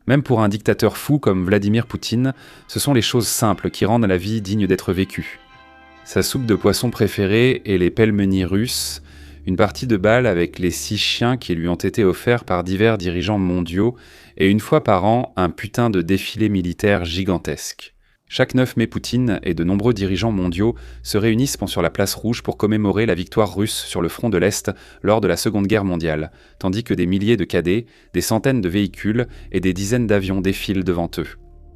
Même pour un dictateur fou comme Vladimir Poutine, ce sont les choses simples qui rendent la vie digne d'être vécue. Sa soupe de poisson préférée et les pelmenis russes, une partie de bal avec les 6 chiens qui lui ont été offerts par divers dirigeants mondiaux, et une fois par an, un putain de défilé militaire gigantesque. Chaque 9 mai, Poutine et de nombreux dirigeants mondiaux se réunissent sur la place rouge pour commémorer la victoire russe sur le front de l'Est lors de la Seconde Guerre mondiale, tandis que des milliers de cadets, des centaines de véhicules et des dizaines d'avions défilent devant eux.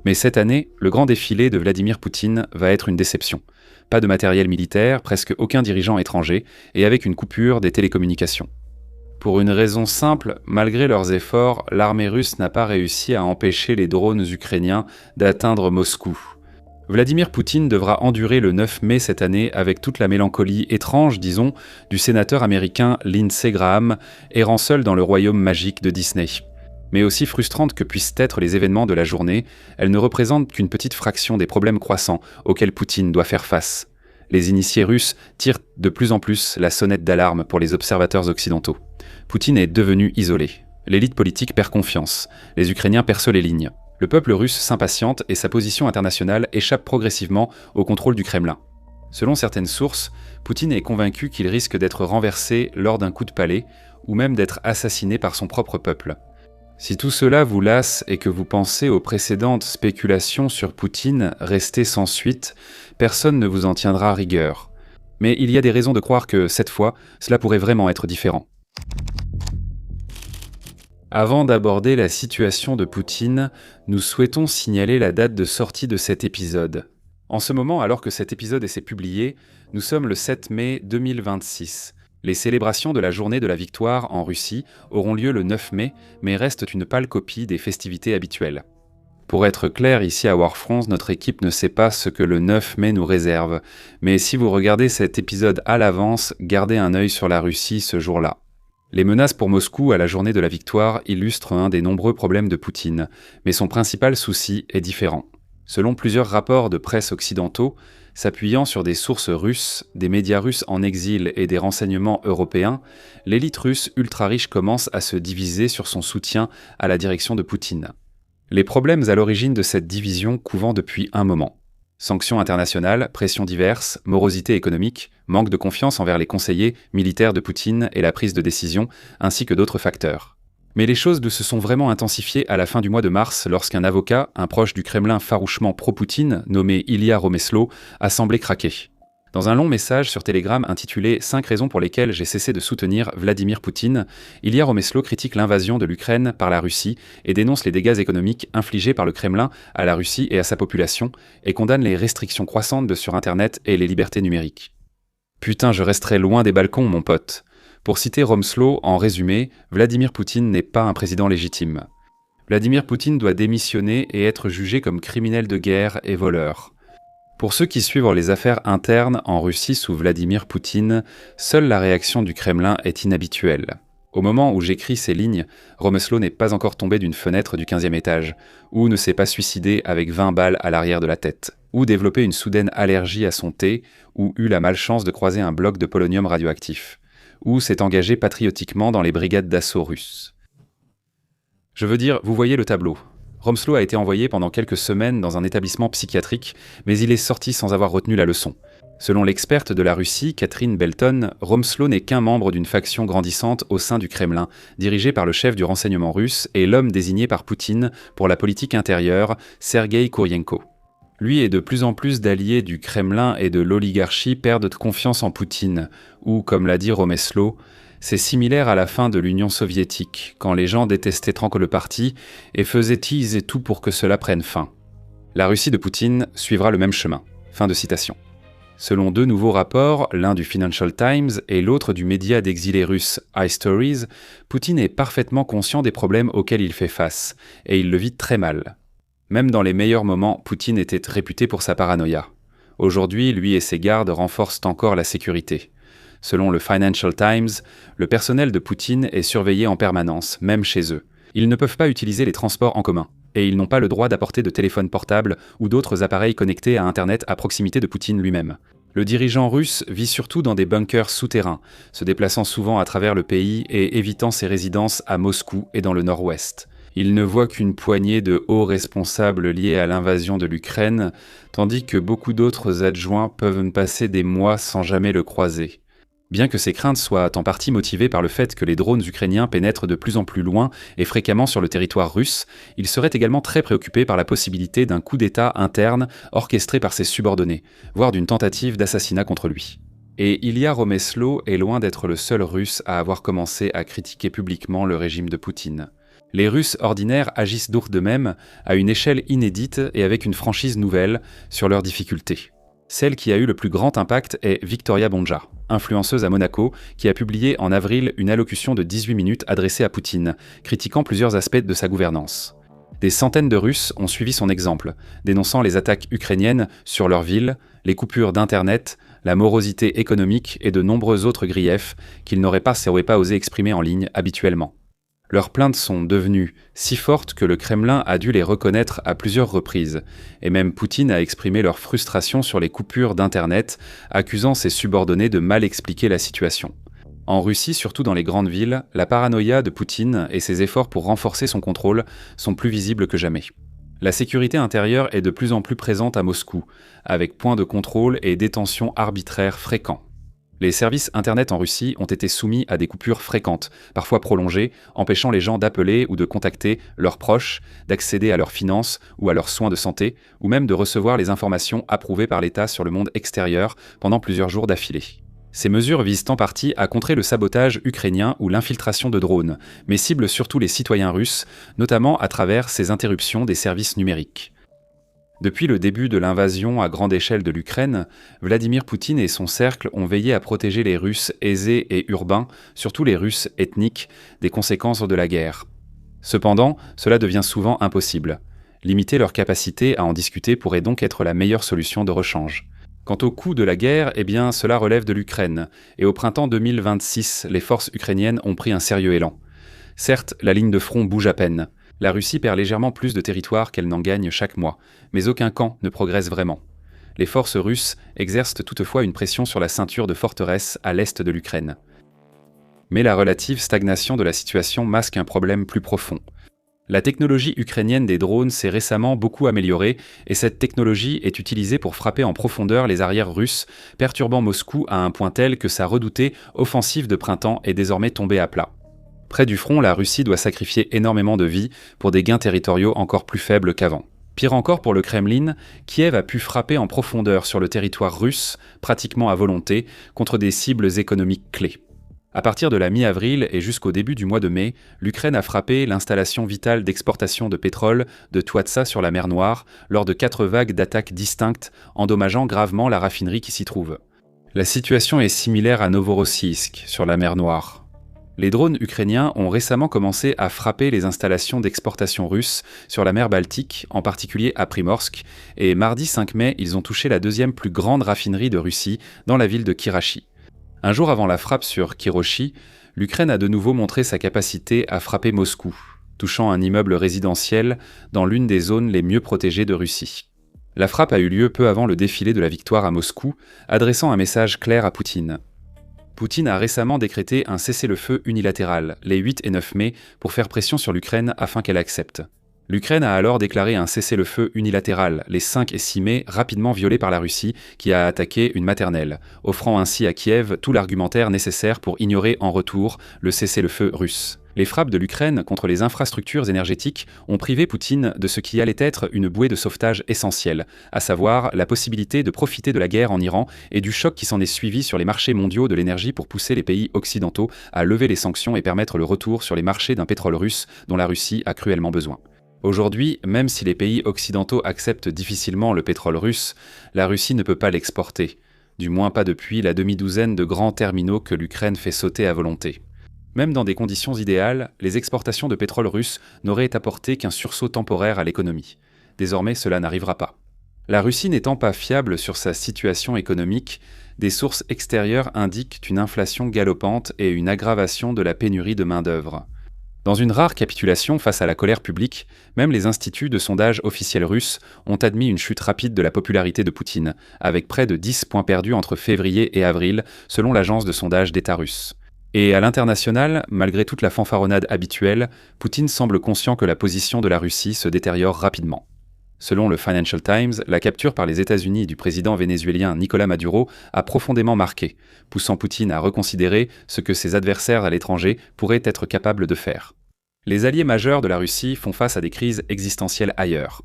Mais cette année, le grand défilé de Vladimir Poutine va être une déception. Pas de matériel militaire, presque aucun dirigeant étranger, et avec une coupure des télécommunications. Pour une raison simple, malgré leurs efforts, l'armée russe n'a pas réussi à empêcher les drones ukrainiens d'atteindre Moscou. Vladimir Poutine devra endurer le 9 mai cette année avec toute la mélancolie étrange, disons, du sénateur américain Lindsey Graham, errant seul dans le royaume magique de Disney. Mais aussi frustrante que puissent être les événements de la journée, elle ne représente qu'une petite fraction des problèmes croissants auxquels Poutine doit faire face. Les initiés russes tirent de plus en plus la sonnette d'alarme pour les observateurs occidentaux. Poutine est devenu isolé. L'élite politique perd confiance. Les Ukrainiens percent les lignes. Le peuple russe s'impatiente et sa position internationale échappe progressivement au contrôle du Kremlin. Selon certaines sources, Poutine est convaincu qu'il risque d'être renversé lors d'un coup de palais ou même d'être assassiné par son propre peuple. Si tout cela vous lasse et que vous pensez aux précédentes spéculations sur Poutine restées sans suite, personne ne vous en tiendra rigueur. Mais il y a des raisons de croire que, cette fois, cela pourrait vraiment être différent. Avant d'aborder la situation de Poutine, nous souhaitons signaler la date de sortie de cet épisode. En ce moment, alors que cet épisode est publié, nous sommes le 7 mai 2026. Les célébrations de la journée de la victoire en Russie auront lieu le 9 mai, mais restent une pâle copie des festivités habituelles. Pour être clair, ici à War France, notre équipe ne sait pas ce que le 9 mai nous réserve, mais si vous regardez cet épisode à l'avance, gardez un œil sur la Russie ce jour-là. Les menaces pour Moscou à la journée de la victoire illustrent un des nombreux problèmes de Poutine, mais son principal souci est différent. Selon plusieurs rapports de presse occidentaux, s'appuyant sur des sources russes, des médias russes en exil et des renseignements européens, l'élite russe ultra-riche commence à se diviser sur son soutien à la direction de Poutine. Les problèmes à l'origine de cette division couvant depuis un moment. Sanctions internationales, pressions diverses, morosité économique, manque de confiance envers les conseillers militaires de Poutine et la prise de décision, ainsi que d'autres facteurs. Mais les choses se sont vraiment intensifiées à la fin du mois de mars lorsqu'un avocat, un proche du Kremlin farouchement pro-Poutine, nommé Ilya Romeslo, a semblé craquer. Dans un long message sur Telegram intitulé « 5 raisons pour lesquelles j'ai cessé de soutenir Vladimir Poutine », Ilya Romeslo critique l'invasion de l'Ukraine par la Russie et dénonce les dégâts économiques infligés par le Kremlin à la Russie et à sa population, et condamne les restrictions croissantes sur Internet et les libertés numériques. Putain, je resterai loin des balcons, mon pote. Pour citer Romeslo, en résumé, Vladimir Poutine n'est pas un président légitime. Vladimir Poutine doit démissionner et être jugé comme criminel de guerre et voleur. Pour ceux qui suivent les affaires internes en Russie sous Vladimir Poutine, seule la réaction du Kremlin est inhabituelle. Au moment où j'écris ces lignes, Romeslo n'est pas encore tombé d'une fenêtre du 15e étage, ou ne s'est pas suicidé avec 20 balles à l'arrière de la tête, ou développé une soudaine allergie à son thé, ou eu la malchance de croiser un bloc de polonium radioactif, ou s'est engagé patriotiquement dans les brigades d'assaut russes. Je veux dire, vous voyez le tableau. Romeslo a été envoyé pendant quelques semaines dans un établissement psychiatrique, mais il est sorti sans avoir retenu la leçon. Selon l'experte de la Russie, Catherine Belton, Romeslo n'est qu'un membre d'une faction grandissante au sein du Kremlin, dirigée par le chef du renseignement russe et l'homme désigné par Poutine pour la politique intérieure, Sergueï Kourienko. Lui et de plus en plus d'alliés du Kremlin et de l'oligarchie perdent confiance en Poutine, ou, comme l'a dit Romeslo, c'est similaire à la fin de l'Union soviétique, quand les gens détestaient le parti et faisaient teaser tout pour que cela prenne fin. La Russie de Poutine suivra le même chemin. Fin de citation. Selon 2 nouveaux rapports, l'un du Financial Times et l'autre du média d'exilés russes iStories, Poutine est parfaitement conscient des problèmes auxquels il fait face, et il le vit très mal. Même dans les meilleurs moments, Poutine était réputé pour sa paranoïa. Aujourd'hui, lui et ses gardes renforcent encore la sécurité. Selon le Financial Times, le personnel de Poutine est surveillé en permanence, même chez eux. Ils ne peuvent pas utiliser les transports en commun, et ils n'ont pas le droit d'apporter de téléphone portable ou d'autres appareils connectés à Internet à proximité de Poutine lui-même. Le dirigeant russe vit surtout dans des bunkers souterrains, se déplaçant souvent à travers le pays et évitant ses résidences à Moscou et dans le nord-ouest. Il ne voit qu'une poignée de hauts responsables liés à l'invasion de l'Ukraine, tandis que beaucoup d'autres adjoints peuvent passer des mois sans jamais le croiser. Bien que ces craintes soient en partie motivées par le fait que les drones ukrainiens pénètrent de plus en plus loin et fréquemment sur le territoire russe, il serait également très préoccupé par la possibilité d'un coup d'État interne orchestré par ses subordonnés, voire d'une tentative d'assassinat contre lui. Et Ilya Romeslo est loin d'être le seul Russe à avoir commencé à critiquer publiquement le régime de Poutine. Les Russes ordinaires agissent de même, à une échelle inédite et avec une franchise nouvelle, sur leurs difficultés. Celle qui a eu le plus grand impact est Victoria Bonja, influenceuse à Monaco, qui a publié en avril une allocution de 18 minutes adressée à Poutine, critiquant plusieurs aspects de sa gouvernance. Des centaines de Russes ont suivi son exemple, dénonçant les attaques ukrainiennes sur leur ville, les coupures d'Internet, la morosité économique et de nombreux autres griefs qu'ils n'auraient pas osé exprimer en ligne habituellement. Leurs plaintes sont devenues si fortes que le Kremlin a dû les reconnaître à plusieurs reprises, et même Poutine a exprimé leur frustration sur les coupures d'Internet, accusant ses subordonnés de mal expliquer la situation. En Russie, surtout dans les grandes villes, la paranoïa de Poutine et ses efforts pour renforcer son contrôle sont plus visibles que jamais. La sécurité intérieure est de plus en plus présente à Moscou, avec points de contrôle et détentions arbitraires fréquents. Les services Internet en Russie ont été soumis à des coupures fréquentes, parfois prolongées, empêchant les gens d'appeler ou de contacter leurs proches, d'accéder à leurs finances ou à leurs soins de santé, ou même de recevoir les informations approuvées par l'État sur le monde extérieur pendant plusieurs jours d'affilée. Ces mesures visent en partie à contrer le sabotage ukrainien ou l'infiltration de drones, mais ciblent surtout les citoyens russes, notamment à travers ces interruptions des services numériques. Depuis le début de l'invasion à grande échelle de l'Ukraine, Vladimir Poutine et son cercle ont veillé à protéger les Russes aisés et urbains, surtout les Russes ethniques, des conséquences de la guerre. Cependant, cela devient souvent impossible. Limiter leur capacité à en discuter pourrait donc être la meilleure solution de rechange. Quant au coût de la guerre, cela relève de l'Ukraine, et au printemps 2026, les forces ukrainiennes ont pris un sérieux élan. Certes, la ligne de front bouge à peine. La Russie perd légèrement plus de territoire qu'elle n'en gagne chaque mois, mais aucun camp ne progresse vraiment. Les forces russes exercent toutefois une pression sur la ceinture de forteresses à l'est de l'Ukraine. Mais la relative stagnation de la situation masque un problème plus profond. La technologie ukrainienne des drones s'est récemment beaucoup améliorée, et cette technologie est utilisée pour frapper en profondeur les arrières russes, perturbant Moscou à un point tel que sa redoutée offensive de printemps est désormais tombée à plat. Près du front, la Russie doit sacrifier énormément de vies pour des gains territoriaux encore plus faibles qu'avant. Pire encore pour le Kremlin, Kiev a pu frapper en profondeur sur le territoire russe, pratiquement à volonté, contre des cibles économiques clés. À partir de la mi-avril et jusqu'au début du mois de mai, l'Ukraine a frappé l'installation vitale d'exportation de pétrole de Tuatsa sur la mer Noire lors de 4 vagues d'attaques distinctes, endommageant gravement la raffinerie qui s'y trouve. La situation est similaire à Novorossiysk, sur la mer Noire. Les drones ukrainiens ont récemment commencé à frapper les installations d'exportation russes sur la mer Baltique, en particulier à Primorsk, et mardi 5 mai, ils ont touché la deuxième plus grande raffinerie de Russie, dans la ville de Kirachi. Un jour avant la frappe sur Kiroshi, l'Ukraine a de nouveau montré sa capacité à frapper Moscou, touchant un immeuble résidentiel dans l'une des zones les mieux protégées de Russie. La frappe a eu lieu peu avant le défilé de la victoire à Moscou, adressant un message clair à Poutine. Poutine a récemment décrété un cessez-le-feu unilatéral, les 8 et 9 mai, pour faire pression sur l'Ukraine afin qu'elle accepte. L'Ukraine a alors déclaré un cessez-le-feu unilatéral, les 5 et 6 mai, rapidement violé par la Russie, qui a attaqué une maternelle, offrant ainsi à Kiev tout l'argumentaire nécessaire pour ignorer en retour le cessez-le-feu russe. Les frappes de l'Ukraine contre les infrastructures énergétiques ont privé Poutine de ce qui allait être une bouée de sauvetage essentielle, à savoir la possibilité de profiter de la guerre en Iran et du choc qui s'en est suivi sur les marchés mondiaux de l'énergie pour pousser les pays occidentaux à lever les sanctions et permettre le retour sur les marchés d'un pétrole russe dont la Russie a cruellement besoin. Aujourd'hui, même si les pays occidentaux acceptent difficilement le pétrole russe, la Russie ne peut pas l'exporter, du moins pas depuis la demi-douzaine de grands terminaux que l'Ukraine fait sauter à volonté. Même dans des conditions idéales, les exportations de pétrole russe n'auraient apporté qu'un sursaut temporaire à l'économie. Désormais, cela n'arrivera pas. La Russie n'étant pas fiable sur sa situation économique, des sources extérieures indiquent une inflation galopante et une aggravation de la pénurie de main-d'œuvre. Dans une rare capitulation face à la colère publique, même les instituts de sondage officiels russes ont admis une chute rapide de la popularité de Poutine, avec près de 10 points perdus entre février et avril, selon l'agence de sondage d'État russe. Et à l'international, malgré toute la fanfaronnade habituelle, Poutine semble conscient que la position de la Russie se détériore rapidement. Selon le Financial Times, la capture par les États-Unis du président vénézuélien Nicolás Maduro a profondément marqué, poussant Poutine à reconsidérer ce que ses adversaires à l'étranger pourraient être capables de faire. Les alliés majeurs de la Russie font face à des crises existentielles ailleurs.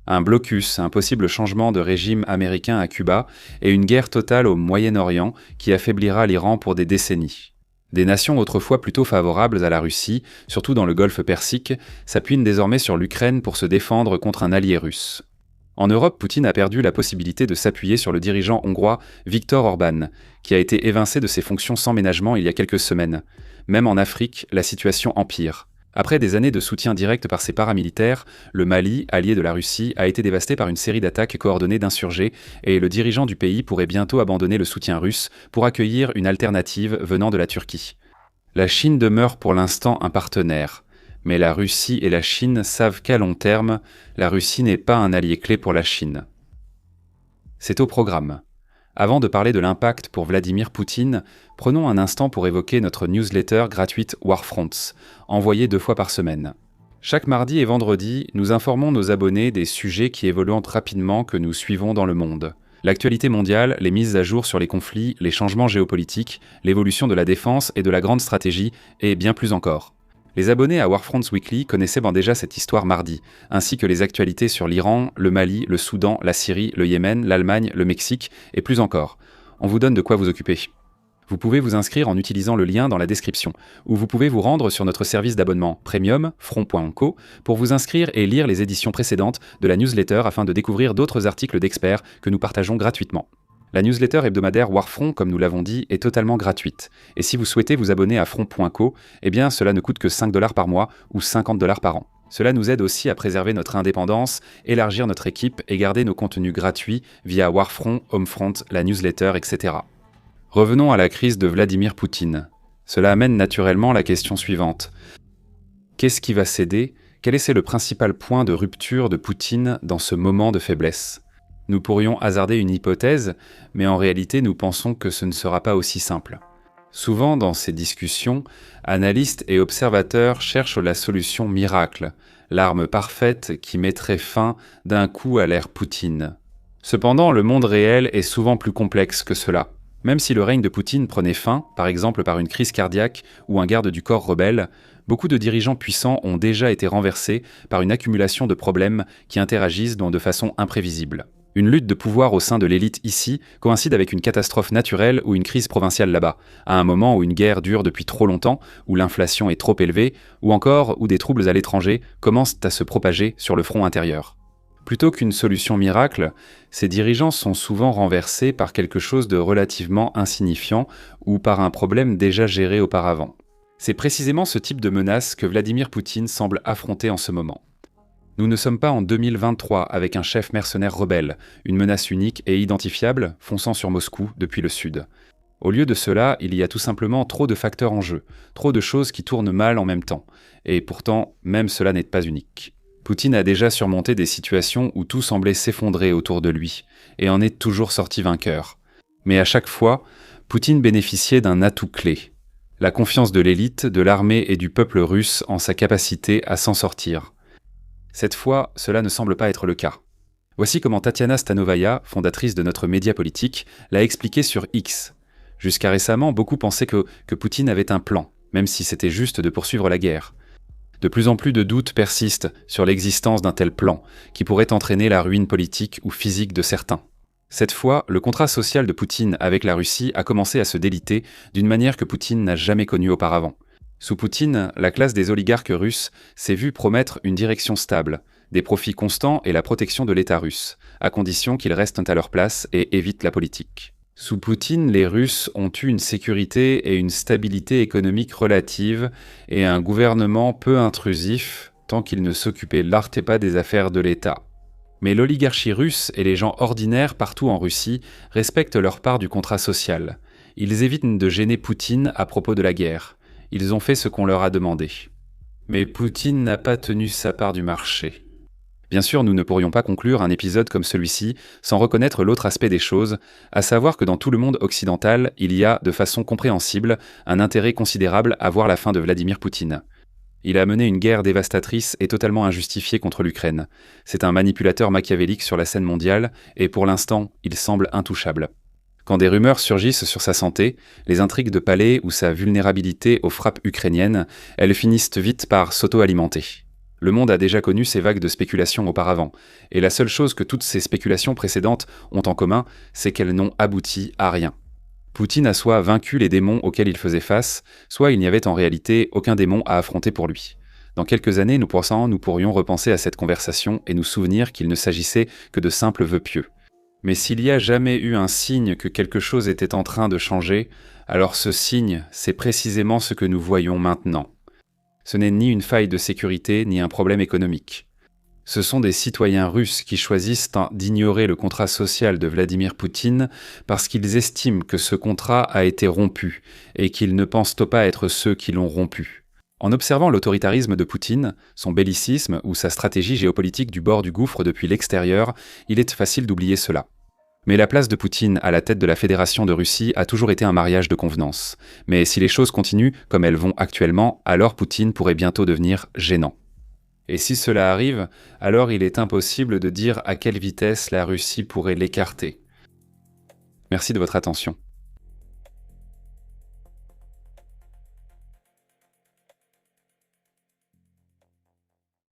Un blocus, un possible changement de régime américain à Cuba et une guerre totale au Moyen-Orient qui affaiblira l'Iran pour des décennies. Des nations autrefois plutôt favorables à la Russie, surtout dans le Golfe Persique, s'appuient désormais sur l'Ukraine pour se défendre contre un allié russe. En Europe, Poutine a perdu la possibilité de s'appuyer sur le dirigeant hongrois Viktor Orban, qui a été évincé de ses fonctions sans ménagement il y a quelques semaines. Même en Afrique, la situation empire. Après des années de soutien direct par ses paramilitaires, le Mali, allié de la Russie, a été dévasté par une série d'attaques coordonnées d'insurgés et le dirigeant du pays pourrait bientôt abandonner le soutien russe pour accueillir une alternative venant de la Turquie. La Chine demeure pour l'instant un partenaire, mais la Russie et la Chine savent qu'à long terme, la Russie n'est pas un allié clé pour la Chine. C'est au programme. Avant de parler de l'impact pour Vladimir Poutine, prenons un instant pour évoquer notre newsletter gratuite Warfronts, envoyée 2 fois par semaine. Chaque mardi et vendredi, nous informons nos abonnés des sujets qui évoluent rapidement que nous suivons dans le monde. L'actualité mondiale, les mises à jour sur les conflits, les changements géopolitiques, l'évolution de la défense et de la grande stratégie, et bien plus encore. Les abonnés à Warfronts Weekly connaissaient déjà cette histoire mardi, ainsi que les actualités sur l'Iran, le Mali, le Soudan, la Syrie, le Yémen, l'Allemagne, le Mexique, et plus encore. On vous donne de quoi vous occuper. Vous pouvez vous inscrire en utilisant le lien dans la description, ou vous pouvez vous rendre sur notre service d'abonnement Premium, front.co, pour vous inscrire et lire les éditions précédentes de la newsletter afin de découvrir d'autres articles d'experts que nous partageons gratuitement. La newsletter hebdomadaire Warfront, comme nous l'avons dit, est totalement gratuite. Et si vous souhaitez vous abonner à front.co, eh bien cela ne coûte que 5$ par mois ou 50$ par an. Cela nous aide aussi à préserver notre indépendance, élargir notre équipe et garder nos contenus gratuits via Warfront, Homefront, la newsletter, etc. Revenons à la crise de Vladimir Poutine. Cela amène naturellement la question suivante. Qu'est-ce qui va céder ? Quel est le principal point de rupture de Poutine dans ce moment de faiblesse ? Nous pourrions hasarder une hypothèse, mais en réalité nous pensons que ce ne sera pas aussi simple. Souvent dans ces discussions, analystes et observateurs cherchent la solution miracle, l'arme parfaite qui mettrait fin d'un coup à l'ère Poutine. Cependant, le monde réel est souvent plus complexe que cela. Même si le règne de Poutine prenait fin, par exemple par une crise cardiaque ou un garde du corps rebelle, beaucoup de dirigeants puissants ont déjà été renversés par une accumulation de problèmes qui interagissent de façon imprévisible. Une lutte de pouvoir au sein de l'élite ici coïncide avec une catastrophe naturelle ou une crise provinciale là-bas, à un moment où une guerre dure depuis trop longtemps, où l'inflation est trop élevée, ou encore où des troubles à l'étranger commencent à se propager sur le front intérieur. Plutôt qu'une solution miracle, ces dirigeants sont souvent renversés par quelque chose de relativement insignifiant ou par un problème déjà géré auparavant. C'est précisément ce type de menace que Vladimir Poutine semble affronter en ce moment. Nous ne sommes pas en 2023 avec un chef mercenaire rebelle, une menace unique et identifiable fonçant sur Moscou depuis le sud. Au lieu de cela, il y a tout simplement trop de facteurs en jeu, trop de choses qui tournent mal en même temps, et pourtant, même cela n'est pas unique. Poutine a déjà surmonté des situations où tout semblait s'effondrer autour de lui, et en est toujours sorti vainqueur. Mais à chaque fois, Poutine bénéficiait d'un atout clé, la confiance de l'élite, de l'armée et du peuple russe en sa capacité à s'en sortir. Cette fois, cela ne semble pas être le cas. Voici comment Tatiana Stanovaya, fondatrice de notre média politique, l'a expliqué sur X. Jusqu'à récemment, beaucoup pensaient que Poutine avait un plan, même si c'était juste de poursuivre la guerre. De plus en plus de doutes persistent sur l'existence d'un tel plan, qui pourrait entraîner la ruine politique ou physique de certains. Cette fois, le contrat social de Poutine avec la Russie a commencé à se déliter d'une manière que Poutine n'a jamais connue auparavant. Sous Poutine, la classe des oligarques russes s'est vue promettre une direction stable, des profits constants et la protection de l'État russe, à condition qu'ils restent à leur place et évitent la politique. Sous Poutine, les Russes ont eu une sécurité et une stabilité économique relative et un gouvernement peu intrusif tant qu'il ne s'occupait pas des affaires de l'État. Mais l'oligarchie russe et les gens ordinaires partout en Russie respectent leur part du contrat social. Ils évitent de gêner Poutine à propos de la guerre. Ils ont fait ce qu'on leur a demandé. Mais Poutine n'a pas tenu sa part du marché. Bien sûr, nous ne pourrions pas conclure un épisode comme celui-ci sans reconnaître l'autre aspect des choses, à savoir que dans tout le monde occidental, il y a, de façon compréhensible, un intérêt considérable à voir la fin de Vladimir Poutine. Il a mené une guerre dévastatrice et totalement injustifiée contre l'Ukraine. C'est un manipulateur machiavélique sur la scène mondiale, et pour l'instant, il semble intouchable. Quand des rumeurs surgissent sur sa santé, les intrigues de palais ou sa vulnérabilité aux frappes ukrainiennes, elles finissent vite par s'auto-alimenter. Le monde a déjà connu ces vagues de spéculations auparavant, et la seule chose que toutes ces spéculations précédentes ont en commun, c'est qu'elles n'ont abouti à rien. Poutine a soit vaincu les démons auxquels il faisait face, soit il n'y avait en réalité aucun démon à affronter pour lui. Dans quelques années, nous pourrions repenser à cette conversation et nous souvenir qu'il ne s'agissait que de simples vœux pieux. Mais s'il y a jamais eu un signe que quelque chose était en train de changer, alors ce signe, c'est précisément ce que nous voyons maintenant. Ce n'est ni une faille de sécurité, ni un problème économique. Ce sont des citoyens russes qui choisissent d'ignorer le contrat social de Vladimir Poutine parce qu'ils estiment que ce contrat a été rompu et qu'ils ne pensent pas être ceux qui l'ont rompu. En observant l'autoritarisme de Poutine, son bellicisme ou sa stratégie géopolitique du bord du gouffre depuis l'extérieur, il est facile d'oublier cela. Mais la place de Poutine à la tête de la Fédération de Russie a toujours été un mariage de convenance. Mais si les choses continuent comme elles vont actuellement, alors Poutine pourrait bientôt devenir gênant. Et si cela arrive, alors il est impossible de dire à quelle vitesse la Russie pourrait l'écarter. Merci de votre attention.